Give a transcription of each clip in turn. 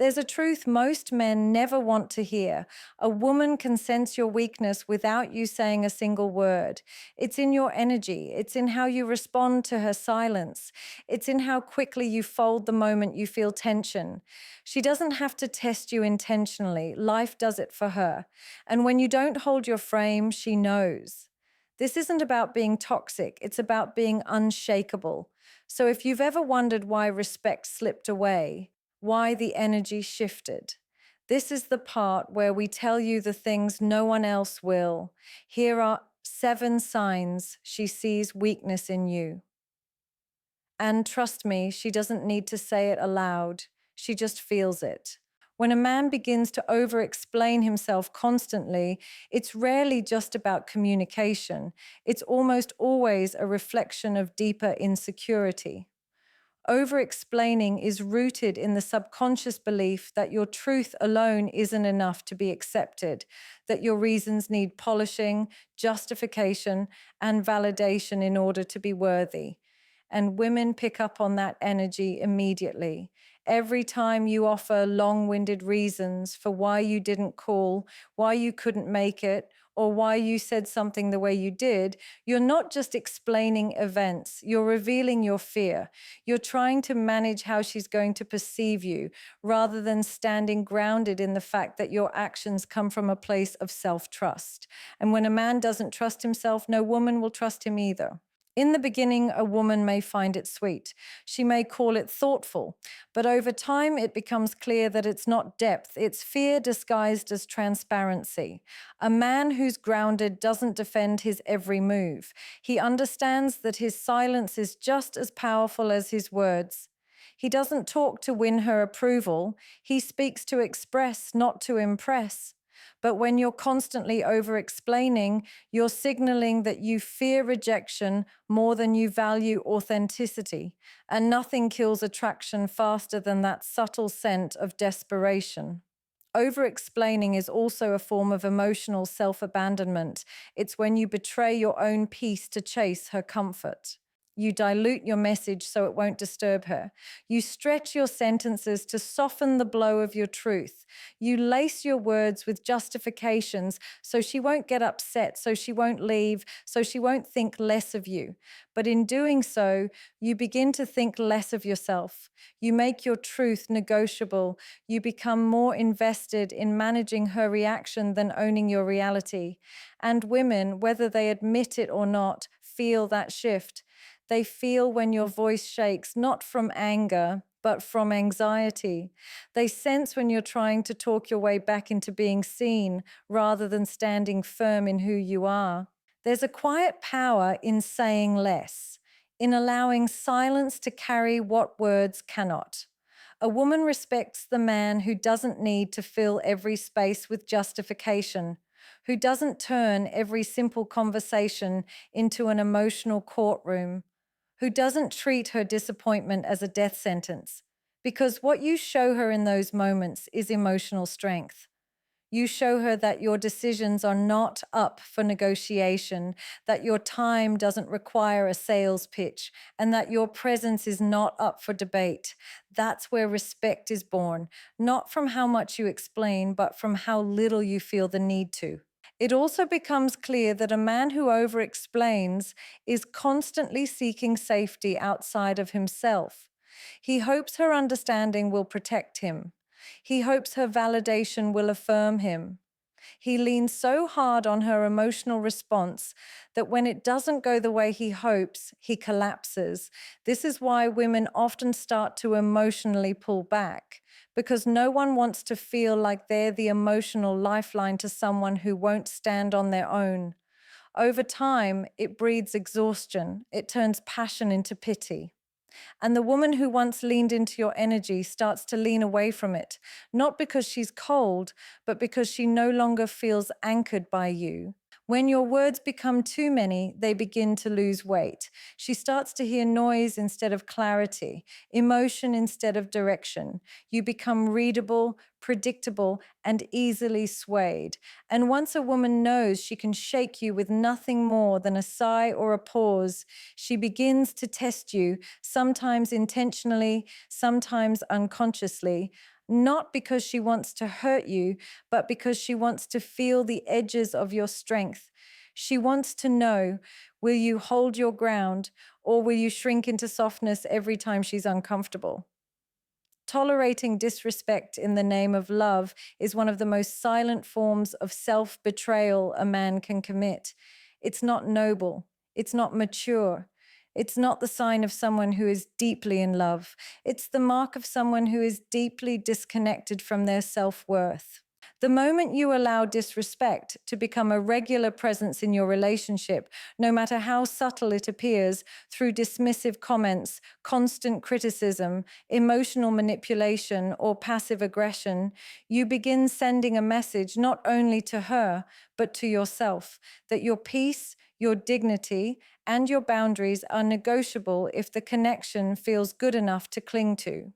There's a truth most men never want to hear. A woman can sense your weakness without you saying a single word. It's in your energy. It's in how you respond to her silence. It's in how quickly you fold the moment you feel tension. She doesn't have to test you intentionally. Life does it for her. And when you don't hold your frame, she knows. This isn't about being toxic. It's about being unshakable. So if you've ever wondered why respect slipped away, why the energy shifted, this is the part where we tell you the things no one else will. Here are 7 signs she sees weakness in you. And trust me, she doesn't need to say it aloud. She just feels it. When a man begins to over-explain himself constantly, it's rarely just about communication. It's almost always a reflection of deeper insecurity. Over-explaining is rooted in the subconscious belief that your truth alone isn't enough to be accepted, that your reasons need polishing, justification, and validation in order to be worthy. And women pick up on that energy immediately. Every time you offer long-winded reasons for why you didn't call, why you couldn't make it, or why you said something the way you did, you're not just explaining events, you're revealing your fear. You're trying to manage how she's going to perceive you, rather than standing grounded in the fact that your actions come from a place of self-trust. And when a man doesn't trust himself, no woman will trust him either. In the beginning, a woman may find it sweet. She may call it thoughtful, but over time it becomes clear that it's not depth, it's fear disguised as transparency. A man who's grounded doesn't defend his every move. He understands that his silence is just as powerful as his words. He doesn't talk to win her approval. He speaks to express, not to impress. But when you're constantly over-explaining, you're signaling that you fear rejection more than you value authenticity, and nothing kills attraction faster than that subtle scent of desperation. Over-explaining is also a form of emotional self-abandonment. It's when you betray your own peace to chase her comfort. You dilute your message so it won't disturb her. You stretch your sentences to soften the blow of your truth. You lace your words with justifications so she won't get upset, so she won't leave, so she won't think less of you. But in doing so, you begin to think less of yourself. You make your truth negotiable. You become more invested in managing her reaction than owning your reality. And women, whether they admit it or not, feel that shift. They feel when your voice shakes, not from anger, but from anxiety. They sense when you're trying to talk your way back into being seen rather than standing firm in who you are. There's a quiet power in saying less, in allowing silence to carry what words cannot. A woman respects the man who doesn't need to fill every space with justification, who doesn't turn every simple conversation into an emotional courtroom, who doesn't treat her disappointment as a death sentence, because what you show her in those moments is emotional strength. You show her that your decisions are not up for negotiation, that your time doesn't require a sales pitch, and that your presence is not up for debate. That's where respect is born, not from how much you explain, but from how little you feel the need to. It also becomes clear that a man who over-explains is constantly seeking safety outside of himself. He hopes her understanding will protect him. He hopes her validation will affirm him. He leans so hard on her emotional response that when it doesn't go the way he hopes, he collapses. This is why women often start to emotionally pull back, because no one wants to feel like they're the emotional lifeline to someone who won't stand on their own. Over time, it breeds exhaustion. It turns passion into pity. And the woman who once leaned into your energy starts to lean away from it, not because she's cold, but because she no longer feels anchored by you. When your words become too many, they begin to lose weight. She starts to hear noise instead of clarity, emotion instead of direction. You become readable, predictable, and easily swayed. And once a woman knows she can shake you with nothing more than a sigh or a pause, she begins to test you, sometimes intentionally, sometimes unconsciously. not because she wants to hurt you, but because she wants to feel the edges of your strength. She wants to know, will you hold your ground or will you shrink into softness every time she's uncomfortable? Tolerating disrespect in the name of love is one of the most silent forms of self betrayal a man can commit. It's not noble, it's not mature, it's not the sign of someone who is deeply in love. It's the mark of someone who is deeply disconnected from their self worth. The moment you allow disrespect to become a regular presence in your relationship, no matter how subtle it appears, through dismissive comments, constant criticism, emotional manipulation, or passive aggression, you begin sending a message not only to her, but to yourself that your peace, your dignity, and your boundaries are negotiable if the connection feels good enough to cling to.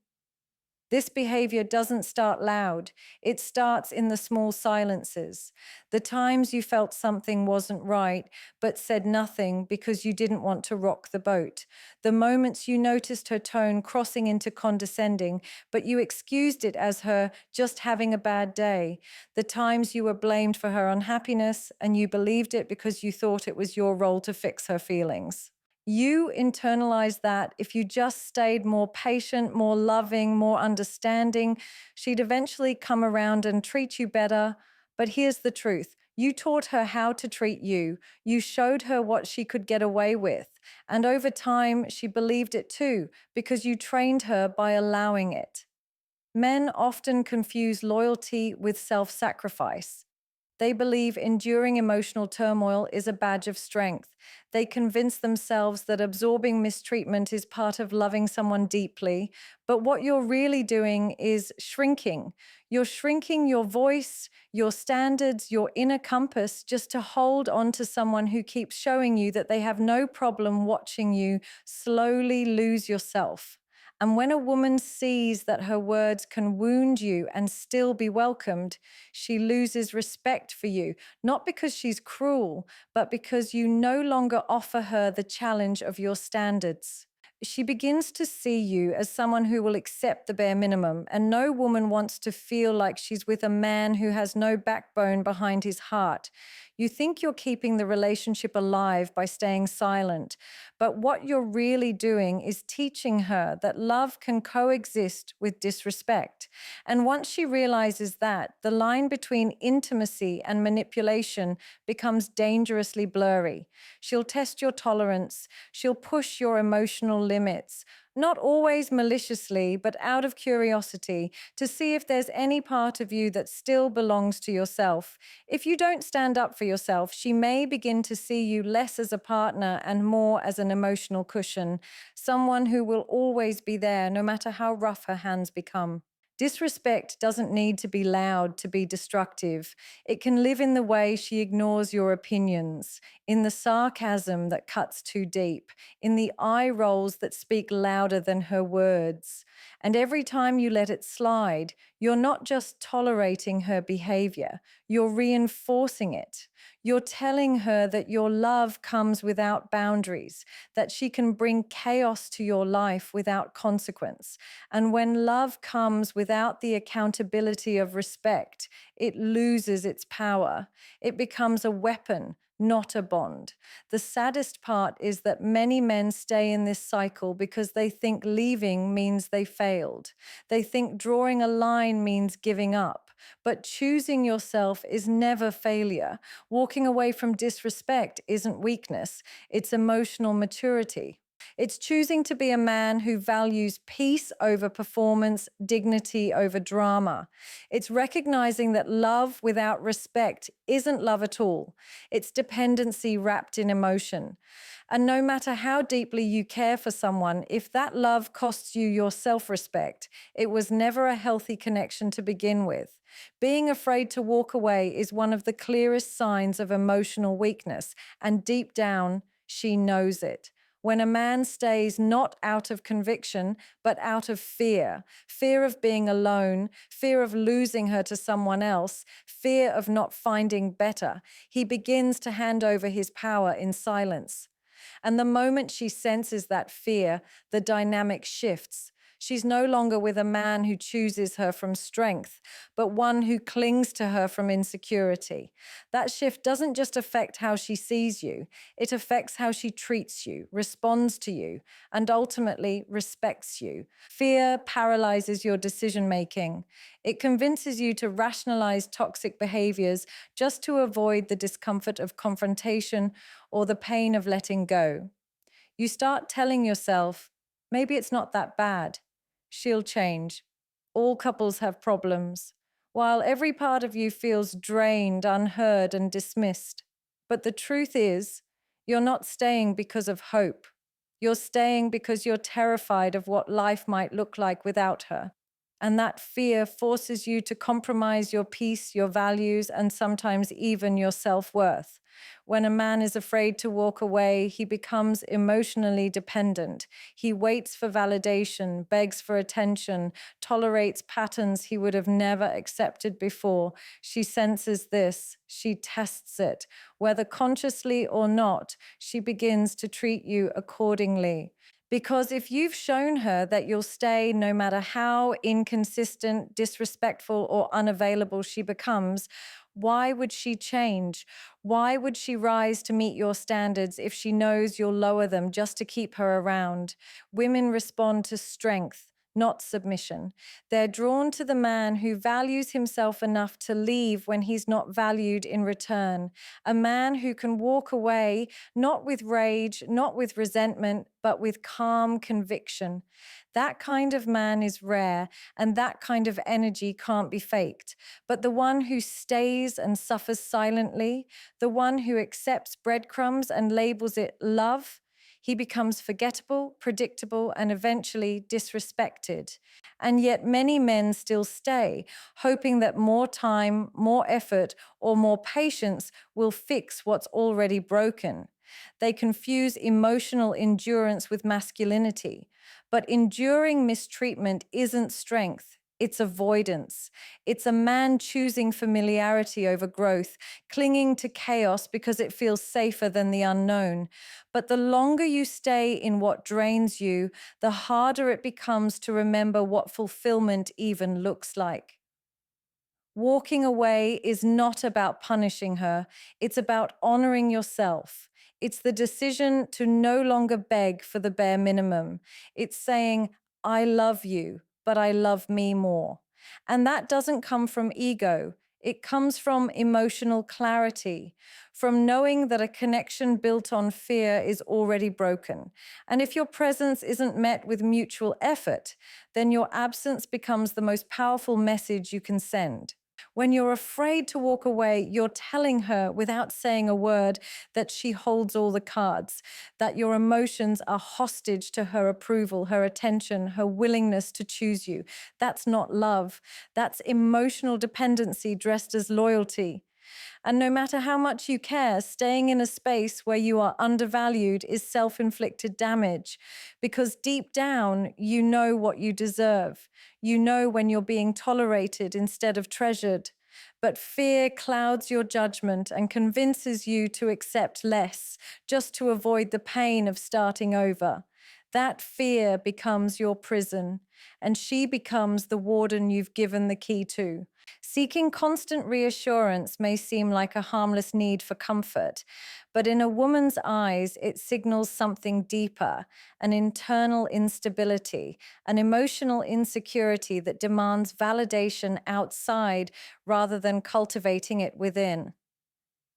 This behavior doesn't start loud. It starts in the small silences. The times you felt something wasn't right, but said nothing because you didn't want to rock the boat. The moments you noticed her tone crossing into condescending, but you excused it as her just having a bad day. The times you were blamed for her unhappiness and you believed it because you thought it was your role to fix her feelings. You internalize that if you just stayed more patient, more loving, more understanding, she'd eventually come around and treat you better. But here's the truth. You taught her how to treat you. You showed her what she could get away with. And over time, she believed it too, because you trained her by allowing it. Men often confuse loyalty with self sacrifice. They believe enduring emotional turmoil is a badge of strength. They convince themselves that absorbing mistreatment is part of loving someone deeply. But what you're really doing is shrinking. You're shrinking your voice, your standards, your inner compass just to hold on to someone who keeps showing you that they have no problem watching you slowly lose yourself. And when a woman sees that her words can wound you and still be welcomed, she loses respect for you, not because she's cruel, but because you no longer offer her the challenge of your standards. She begins to see you as someone who will accept the bare minimum, and no woman wants to feel like she's with a man who has no backbone behind his heart. You think you're keeping the relationship alive by staying silent, but what you're really doing is teaching her that love can coexist with disrespect. And once she realizes that, the line between intimacy and manipulation becomes dangerously blurry. She'll test your tolerance, she'll push your emotional limits, not always maliciously, but out of curiosity, to see if there's any part of you that still belongs to yourself. If you don't stand up for yourself, she may begin to see you less as a partner and more as an emotional cushion, someone who will always be there no matter how rough her hands become. Disrespect doesn't need to be loud to be destructive. It can live in the way she ignores your opinions, in the sarcasm that cuts too deep, in the eye rolls that speak louder than her words. And every time you let it slide, you're not just tolerating her behavior, you're reinforcing it. You're telling her that your love comes without boundaries, that she can bring chaos to your life without consequence. And when love comes without the accountability of respect, it loses its power. It becomes a weapon, not a bond. The saddest part is that many men stay in this cycle because they think leaving means they failed. They think drawing a line means giving up. But choosing yourself is never failure. Walking away from disrespect isn't weakness, it's emotional maturity. It's choosing to be a man who values peace over performance, dignity over drama. It's recognizing that love without respect isn't love at all. It's dependency wrapped in emotion. And no matter how deeply you care for someone, if that love costs you your self-respect, it was never a healthy connection to begin with. Being afraid to walk away is one of the clearest signs of emotional weakness, and deep down, she knows it. When a man stays not out of conviction, but out of fear, fear of being alone, fear of losing her to someone else, fear of not finding better, he begins to hand over his power in silence. And the moment she senses that fear, the dynamic shifts. She's no longer with a man who chooses her from strength, but one who clings to her from insecurity. That shift doesn't just affect how she sees you, it affects how she treats you, responds to you, and ultimately respects you. Fear paralyzes your decision making. It convinces you to rationalize toxic behaviors just to avoid the discomfort of confrontation or the pain of letting go. You start telling yourself, maybe it's not that bad. She'll change. All couples have problems, while every part of you feels drained, unheard, and dismissed. But the truth is, you're not staying because of hope. You're staying because you're terrified of what life might look like without her. And that fear forces you to compromise your peace, your values, and sometimes even your self-worth. When a man is afraid to walk away, he becomes emotionally dependent. He waits for validation, begs for attention, tolerates patterns he would have never accepted before. She senses this, she tests it. Whether consciously or not, she begins to treat you accordingly. Because if you've shown her that you'll stay no matter how inconsistent, disrespectful, or unavailable she becomes, why would she change? Why would she rise to meet your standards if she knows you'll lower them just to keep her around? Women respond to strength, not submission. They're drawn to the man who values himself enough to leave when he's not valued in return. A man who can walk away, not with rage, not with resentment, but with calm conviction. That kind of man is rare, and that kind of energy can't be faked. But the one who stays and suffers silently, the one who accepts breadcrumbs and labels it love, he becomes forgettable, predictable, and eventually disrespected. And yet many men still stay, hoping that more time, more effort, or more patience will fix what's already broken. They confuse emotional endurance with masculinity. But enduring mistreatment isn't strength. It's avoidance. It's a man choosing familiarity over growth, clinging to chaos because it feels safer than the unknown. But the longer you stay in what drains you, the harder it becomes to remember what fulfillment even looks like. Walking away is not about punishing her, it's about honoring yourself. It's the decision to no longer beg for the bare minimum. It's saying, I love you, but I love me more. And that doesn't come from ego. It comes from emotional clarity, from knowing that a connection built on fear is already broken. And if your presence isn't met with mutual effort, then your absence becomes the most powerful message you can send. When you're afraid to walk away, you're telling her without saying a word that she holds all the cards, that your emotions are hostage to her approval, her attention, her willingness to choose you. That's not love. That's emotional dependency dressed as loyalty. And no matter how much you care, staying in a space where you are undervalued is self-inflicted damage, because deep down, you know what you deserve. You know when you're being tolerated instead of treasured. But fear clouds your judgment and convinces you to accept less, just to avoid the pain of starting over. That fear becomes your prison, and she becomes the warden you've given the key to. Seeking constant reassurance may seem like a harmless need for comfort, but in a woman's eyes, it signals something deeper, an internal instability, an emotional insecurity that demands validation outside rather than cultivating it within.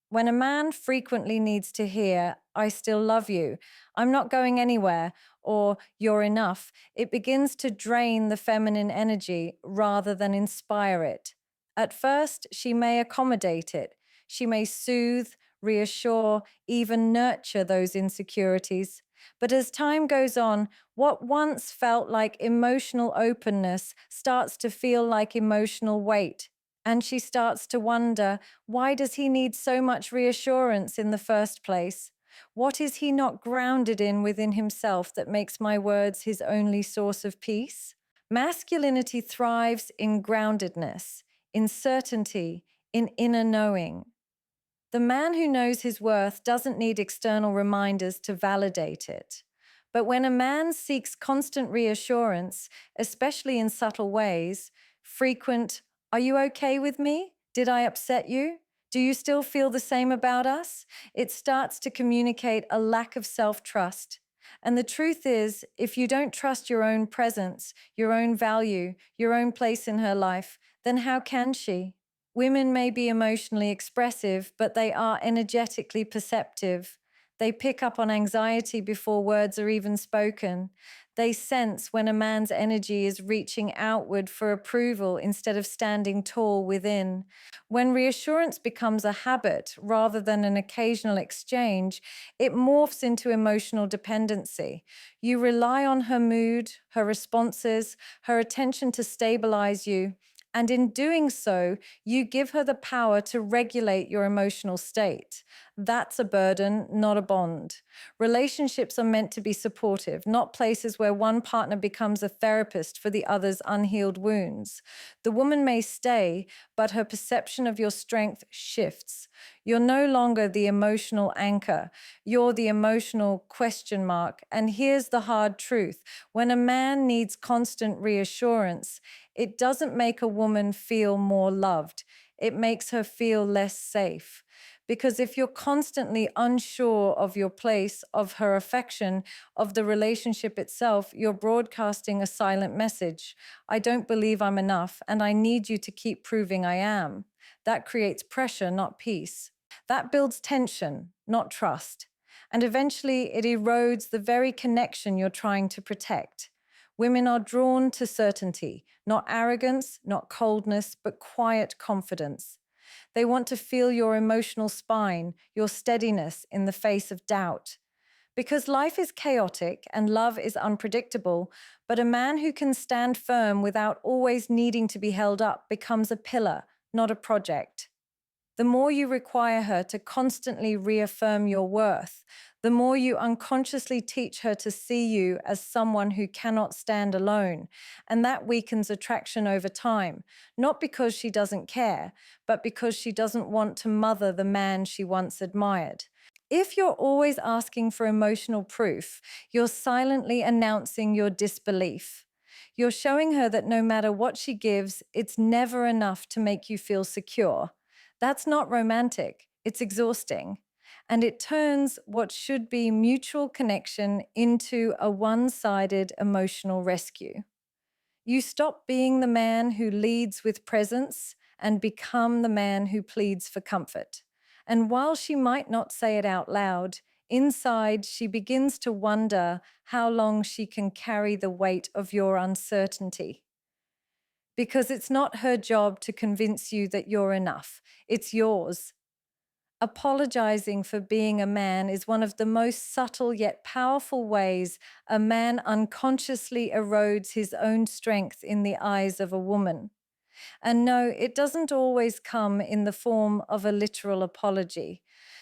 When a man frequently needs to hear, I still love you, I'm not going anywhere, or you're enough, it begins to drain the feminine energy rather than inspire it. At first, she may accommodate it. She may soothe, reassure, even nurture those insecurities. But as time goes on, what once felt like emotional openness starts to feel like emotional weight. And she starts to wonder, why does he need so much reassurance in the first place? What is he not grounded in within himself that makes my words his only source of peace? Masculinity thrives in groundedness, in certainty, in inner knowing. The man who knows his worth doesn't need external reminders to validate it. But when a man seeks constant reassurance, especially in subtle ways, frequent, "Are you okay with me? Did I upset you? Do you still feel the same about us?" It starts to communicate a lack of self trust. And the truth is, if you don't trust your own presence, your own value, your own place in her life, then how can she? Women may be emotionally expressive, but they are energetically perceptive. They pick up on anxiety before words are even spoken. They sense when a man's energy is reaching outward for approval instead of standing tall within. When reassurance becomes a habit rather than an occasional exchange, it morphs into emotional dependency. You rely on her mood, her responses, her attention to stabilize you. And in doing so, you give her the power to regulate your emotional state. That's a burden, not a bond. Relationships are meant to be supportive, not places where one partner becomes a therapist for the other's unhealed wounds. The woman may stay, but her perception of your strength shifts. You're no longer the emotional anchor. You're the emotional question mark. And here's the hard truth. When a man needs constant reassurance, it doesn't make a woman feel more loved. It makes her feel less safe. Because if you're constantly unsure of your place, of her affection, of the relationship itself, you're broadcasting a silent message. "I don't believe I'm enough, and I need you to keep proving I am." That creates pressure, not peace. That builds tension, not trust. And eventually, it erodes the very connection you're trying to protect. Women are drawn to certainty, not arrogance, not coldness, but quiet confidence. They want to feel your emotional spine, your steadiness in the face of doubt. Because life is chaotic and love is unpredictable, but a man who can stand firm without always needing to be held up becomes a pillar, not a project. The more you require her to constantly reaffirm your worth, the more you unconsciously teach her to see you as someone who cannot stand alone. And that weakens attraction over time, not because she doesn't care, but because she doesn't want to mother the man she once admired. If you're always asking for emotional proof, you're silently announcing your disbelief. You're showing her that no matter what she gives, it's never enough to make you feel secure. That's not romantic, it's exhausting. And it turns what should be mutual connection into a one sided emotional rescue. You stop being the man who leads with presence and become the man who pleads for comfort. And while she might not say it out loud, inside she begins to wonder how long she can carry the weight of your uncertainty. Because it's not her job to convince you that you're enough, it's yours. Apologizing for being a man is one of the most subtle yet powerful ways a man unconsciously erodes his own strength in the eyes of a woman. And no, it doesn't always come in the form of a literal apology.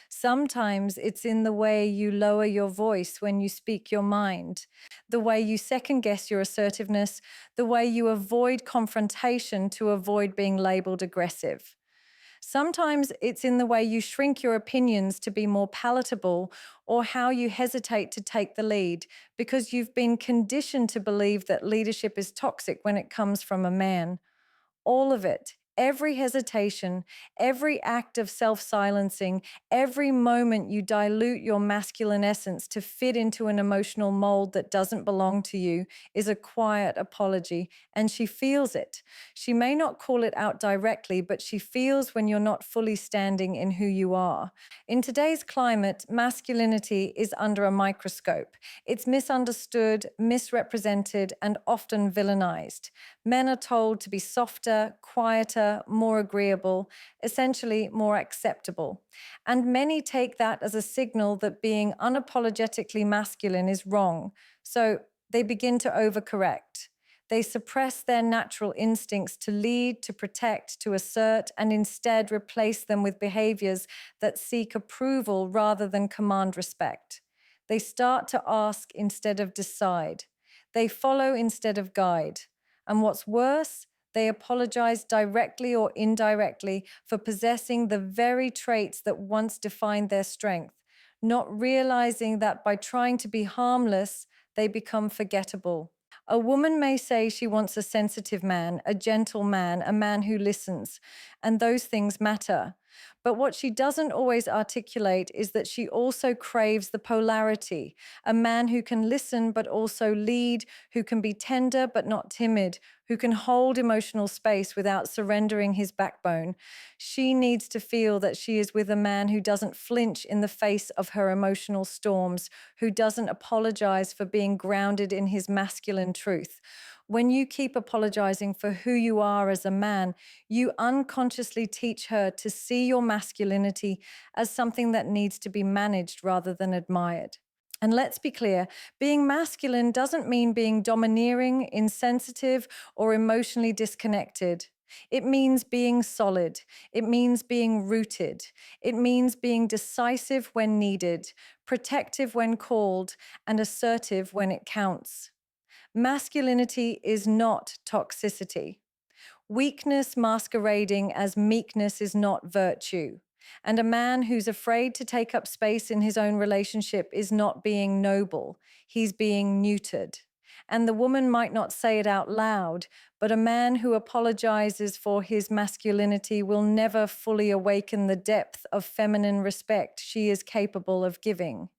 Sometimes it's in the way you lower your voice when you speak your mind, the way you second guess your assertiveness, the way you avoid confrontation to avoid being labeled aggressive. Sometimes it's in the way you shrink your opinions to be more palatable, or how you hesitate to take the lead because you've been conditioned to believe that leadership is toxic when it comes from a man. All of it, every hesitation, every act of self-silencing, every moment you dilute your masculine essence to fit into an emotional mold that doesn't belong to you is a quiet apology, and she feels it. She may not call it out directly, but she feels when you're not fully standing in who you are. In today's climate, masculinity is under a microscope. It's misunderstood, misrepresented, and often villainized. Men are told to be softer, quieter, more agreeable, essentially more acceptable. And many take that as a signal that being unapologetically masculine is wrong. So they begin to overcorrect. They suppress their natural instincts to lead, to protect, to assert, and instead replace them with behaviors that seek approval rather than command respect. They start to ask instead of decide. They follow instead of guide. And what's worse, they apologize directly or indirectly for possessing the very traits that once defined their strength, not realizing that by trying to be harmless, they become forgettable. A woman may say she wants a sensitive man, a gentle man, a man who listens, and those things matter. But what she doesn't always articulate is that she also craves the polarity, a man who can listen but also lead, who can be tender but not timid, who can hold emotional space without surrendering his backbone. She needs to feel that she is with a man who doesn't flinch in the face of her emotional storms, who doesn't apologize for being grounded in his masculine truth. When you keep apologizing for who you are as a man, you unconsciously teach her to see your masculinity as something that needs to be managed rather than admired. And let's be clear, being masculine doesn't mean being domineering, insensitive, or emotionally disconnected. It means being solid. It means being rooted. It means being decisive when needed, protective when called, and assertive when it counts. Masculinity is not toxicity. Weakness masquerading as meekness is not virtue. And a man who's afraid to take up space in his own relationship is not being noble. He's being neutered. And the woman might not say it out loud, but a man who apologizes for his masculinity will never fully awaken the depth of feminine respect she is capable of giving.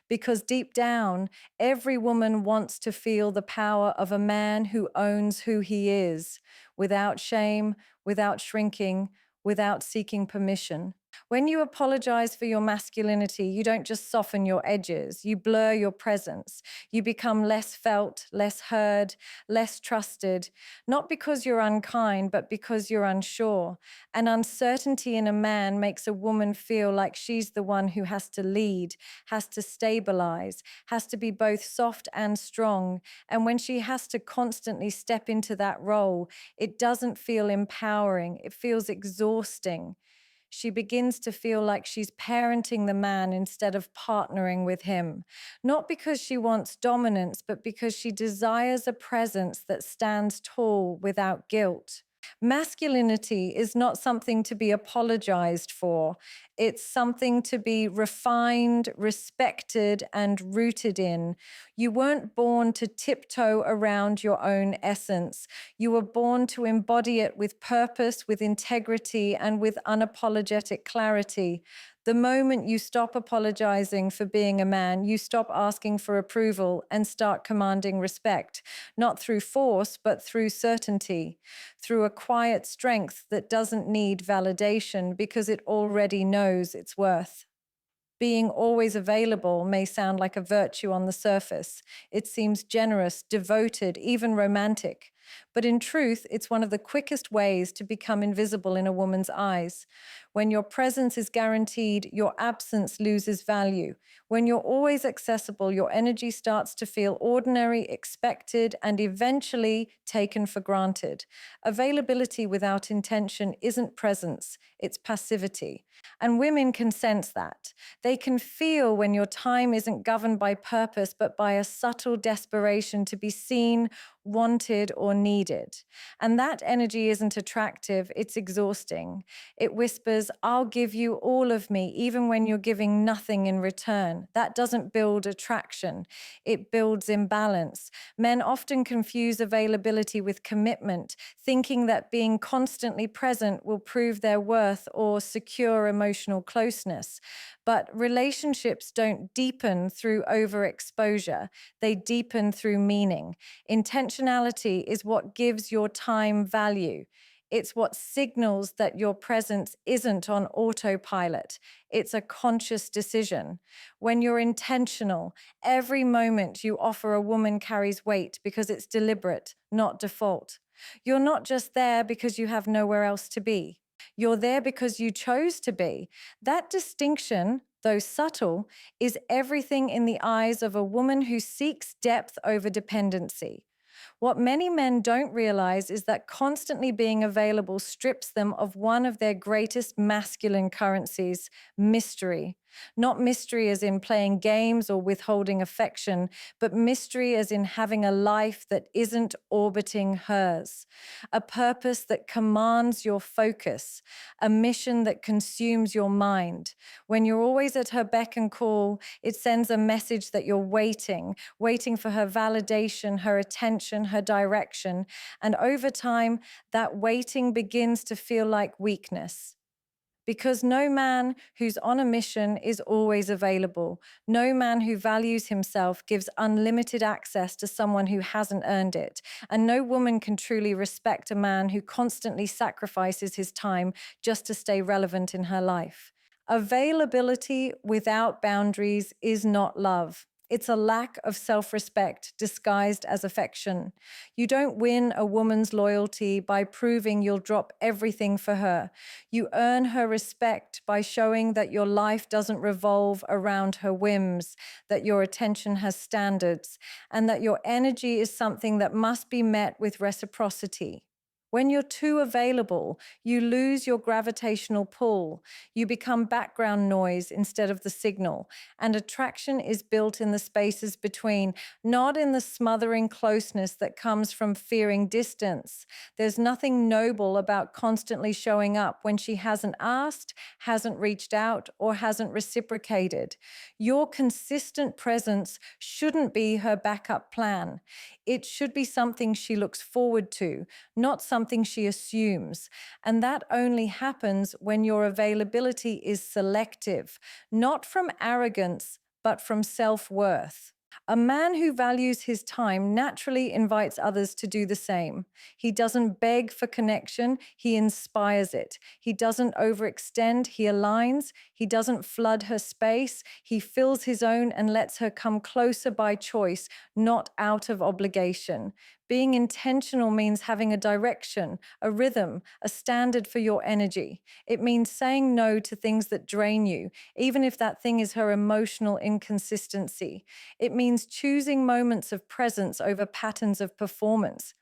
Because deep down, every woman wants to feel the power of a man who owns who he is, without shame, without shrinking, without seeking permission. When you apologize for your masculinity, you don't just soften your edges, you blur your presence. You become less felt, less heard, less trusted, not because you're unkind, but because you're unsure. And uncertainty in a man makes a woman feel like she's the one who has to lead, has to stabilize, has to be both soft and strong. And when she has to constantly step into that role, it doesn't feel empowering, it feels exhausting. She begins to feel like she's parenting the man instead of partnering with him. Not because she wants dominance, but because she desires a presence that stands tall without guilt. Masculinity is not something to be apologized for. It's something to be refined, respected, and rooted in. You weren't born to tiptoe around your own essence. You were born to embody it with purpose, with integrity, and with unapologetic clarity. The moment you stop apologizing for being a man, you stop asking for approval and start commanding respect, not through force, but through certainty, through a quiet strength that doesn't need validation because it already knows its worth. Being always available may sound like a virtue on the surface. It seems generous, devoted, even romantic. But in truth, it's one of the quickest ways to become invisible in a woman's eyes. When your presence is guaranteed, your absence loses value. When you're always accessible, your energy starts to feel ordinary, expected, and eventually taken for granted. Availability without intention isn't presence, it's passivity. And women can sense that. They can feel when your time isn't governed by purpose, but by a subtle desperation to be seen, wanted, or needed. And that energy isn't attractive, it's exhausting. It whispers, I'll give you all of me, even when you're giving nothing in return. That doesn't build attraction, it builds imbalance. Men often confuse availability with commitment, thinking that being constantly present will prove their worth or secure emotional closeness. But relationships don't deepen through overexposure, they deepen through meaning. Intentionality is what gives your time value. It's what signals that your presence isn't on autopilot. It's a conscious decision. When you're intentional, every moment you offer a woman carries weight because it's deliberate, not default. You're not just there because you have nowhere else to be. You're there because you chose to be. That distinction, though subtle, is everything in the eyes of a woman who seeks depth over dependency. What many men don't realize is that constantly being available strips them of one of their greatest masculine currencies, mystery. Not mystery as in playing games or withholding affection, but mystery as in having a life that isn't orbiting hers, a purpose that commands your focus, a mission that consumes your mind. When you're always at her beck and call, it sends a message that you're waiting for her validation, her attention, her direction. And over time, that waiting begins to feel like weakness. Because no man who's on a mission is always available. No man who values himself gives unlimited access to someone who hasn't earned it. And no woman can truly respect a man who constantly sacrifices his time just to stay relevant in her life. Availability without boundaries is not love. It's a lack of self respect disguised as affection. You don't win a woman's loyalty by proving you'll drop everything for her. You earn her respect by showing that your life doesn't revolve around her whims, that your attention has standards, and that your energy is something that must be met with reciprocity. When you're too available, you lose your gravitational pull. You become background noise instead of the signal. And attraction is built in the spaces between, not in the smothering closeness that comes from fearing distance. There's nothing noble about constantly showing up when she hasn't asked, hasn't reached out, or hasn't reciprocated. Your consistent presence shouldn't be her backup plan. It should be something she looks forward to, not something she assumes. And that only happens when your availability is selective, not from arrogance, but from self-worth. A man who values his time naturally invites others to do the same. He doesn't beg for connection, he inspires it. He doesn't overextend, he aligns. He doesn't flood her space, he fills his own and lets her come closer by choice, not out of obligation. Being intentional means having a direction, a rhythm, a standard for your energy. It means saying no to things that drain you, even if that thing is her emotional inconsistency. It means choosing moments of presence over patterns of performance.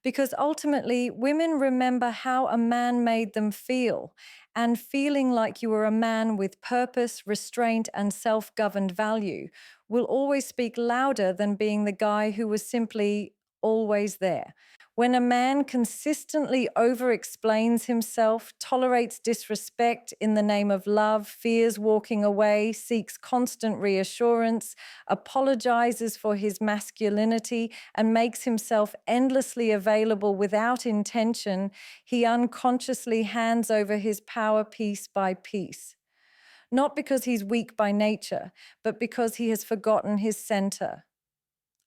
Because ultimately, women remember how a man made them feel. And feeling like you were a man with purpose, restraint, and self governed value will always speak louder than being the guy who was simply always there. When a man consistently over explains himself, tolerates disrespect in the name of love, fears walking away, seeks constant reassurance, apologizes for his masculinity, and makes himself endlessly available without intention, he unconsciously hands over his power piece by piece. Not because he's weak by nature, but because he has forgotten his center.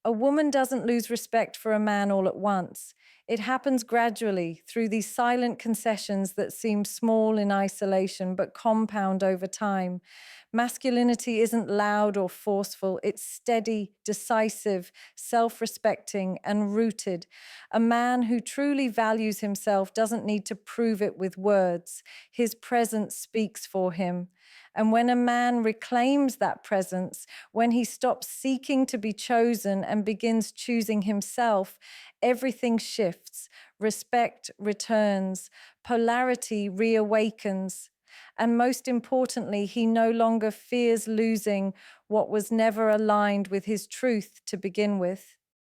A woman doesn't lose respect for a man all at once. It happens gradually through these silent concessions that seem small in isolation but compound over time. Masculinity isn't loud or forceful, it's steady, decisive, self respecting, and rooted. A man who truly values himself doesn't need to prove it with words. His presence speaks for him. And when a man reclaims that presence, when he stops seeking to be chosen and begins choosing himself, everything shifts. Respect returns, polarity reawakens. And most importantly, he no longer fears losing what was never aligned with his truth to begin with.